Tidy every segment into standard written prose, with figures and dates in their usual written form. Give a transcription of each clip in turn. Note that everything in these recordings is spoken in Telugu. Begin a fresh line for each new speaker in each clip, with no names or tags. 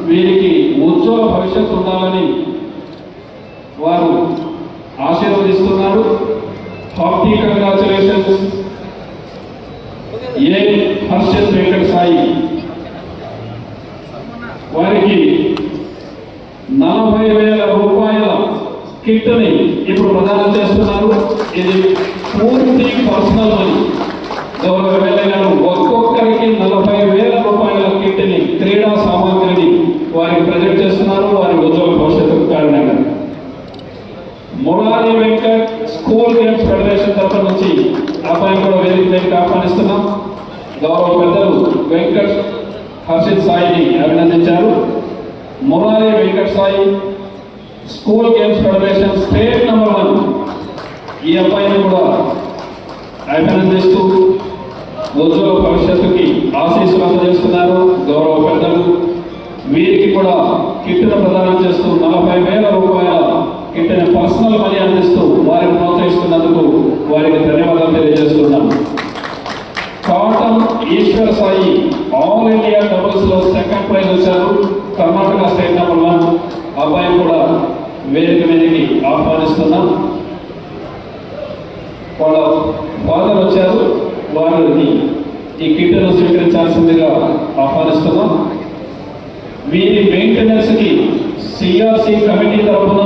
వీరికి ఉజ్వల భవిష్యత్తు ఉండాలని వారు ఆశీర్వదిస్తున్నారు. హార్టీ కంగ్రాచులేషన్స్ ఏ హర్షిత్ వెంకట సాయి. వారికి 40,000 రూపాయల కిట్ని ఇప్పుడు ప్రదానం చేస్తున్నారు. ఇది పూర్తి పర్సనల్ మనీ. గౌరవ ఎమ్మెల్యే గారు ఒక్కొక్కరికి 40,000 రూపాయల కిట్ని, క్రీడా సామాగ్రిని వారికి ప్రజెంట్ చేస్తున్నారు వారి ఉజ్వల భవిష్యత్తు కారణంగా. Murari Venkat school games federation తరఫు నుంచి అబ్బాయి కూడా వేదిక ఆహ్వానిస్తున్నాం. గౌరవ పెద్దలు వెంకట్ హర్షిత్ సాయిని అభినందించారు. Murari Venkat Sai school games federation state number 1. ఈ అబ్బాయిని కూడా అభినందిస్తూ ఉజ్వల భవిష్యత్తుకి ఆశీస్సులు అందజేస్తున్నారు గౌరవ పెద్దలు. వీరికి కూడా కిట్ను ప్రదానం చేస్తూ 40,000 రూపాయల కిట్ని పర్సనల్ మనీ అందిస్తూ వారిని ప్రోత్సహిస్తున్నందుకు వారికి ధన్యవాదాలు తెలియజేస్తున్నాం. కాటం ఈశ్వర సాయి ఆల్ ఇండియా డబుల్స్ లో సెకండ్ ప్రైజ్ వచ్చారు. Karnataka state number 1. అబ్బాయి కూడా వేదిక మీదకి ఆహ్వానిస్తున్నాం. వాళ్ళ ఫాదర్ వచ్చారు, వారిని ఈ కిట్ను స్వీకరించాల్సిందిగా ఆహ్వానిస్తున్నాం. వీరి మెయింటెనెన్స్ కి సిఆర్సి కమిటీ తరఫున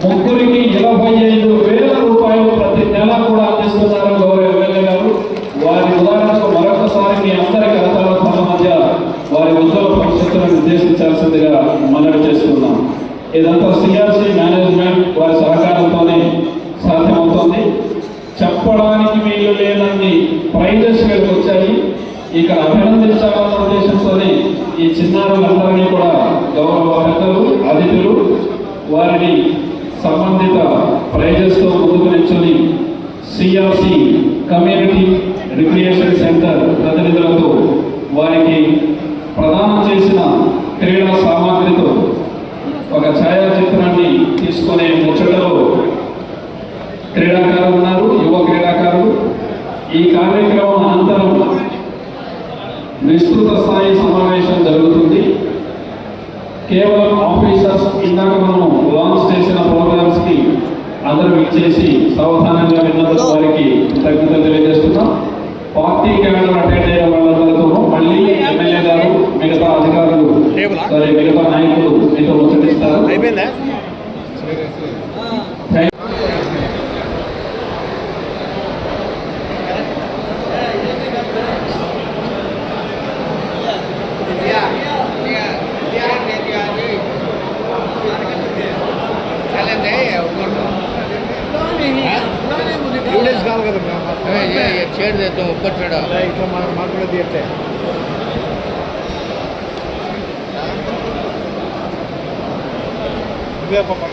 ముగ్గురికి 25,000 రూపాయలు ప్రతి నెల కూడా అందిస్తున్నారు గౌరవ ఎమ్మెల్యే గారు. వారి ఉదాహరణకు మరొకసారి మీ అందరి కరతాల మధ్య వారి ఉజ్వల భవిష్యత్తును నిర్దేశించాల్సిందిగా మనవి చేస్తున్నాం. ఇదంతా సిఆర్సి మేనేజ్మెంట్ వారి సహకారంతోనే సాధ్యమవుతుంది. చెప్పడానికి వీలు లేనన్ని ప్రైజెస్ వీళ్ళకి వచ్చాయి. ఇక్కడ అభినందించాలన్న ఉద్దేశంతోనే ఈ చిన్నారులందరినీ కూడా గౌరవ పెద్దలు అతిథులు వారిని సంబంధిత ప్రైజెస్తో ముందుకు నిల్చొని సిఆర్సి కమ్యూనిటీ రిక్రియేషన్ సెంటర్ ప్రతినిధులతో వారికి ప్రదానం చేసిన క్రీడా సామాగ్రితో ఒక ఛాయాచిత్రాన్ని తీసుకునే ముచ్చటలో క్రీడాకారులు ఉన్నారు, యువ క్రీడాకారులు. ఈ కార్యక్రమం అనంతరం విస్తృత స్థాయి సమావేశం జరుగుతుంది. కేవలం ఆఫీసర్స్ ఇందాక మనం లాంచ్ చేసిన ప్రోగ్రామ్స్ కి అందరూ ఇచ్చేసి సావధానంగా విన్నందుకు వారికి కృతజ్ఞతలు తెలియజేస్తున్నాం. పార్టీ క్యాడర్ అటెండ్ అయిన వాళ్ళందరితోనూ మళ్ళీ ఎమ్మెల్యే గారు మిగతా అధికారులు మిగతా నాయకులు మీతో ముచ్చటిస్తారు.
छेड़ देता हूँ ऊपर चढ़ा मार्केट देते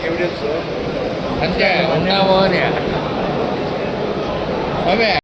एविडेंस अंते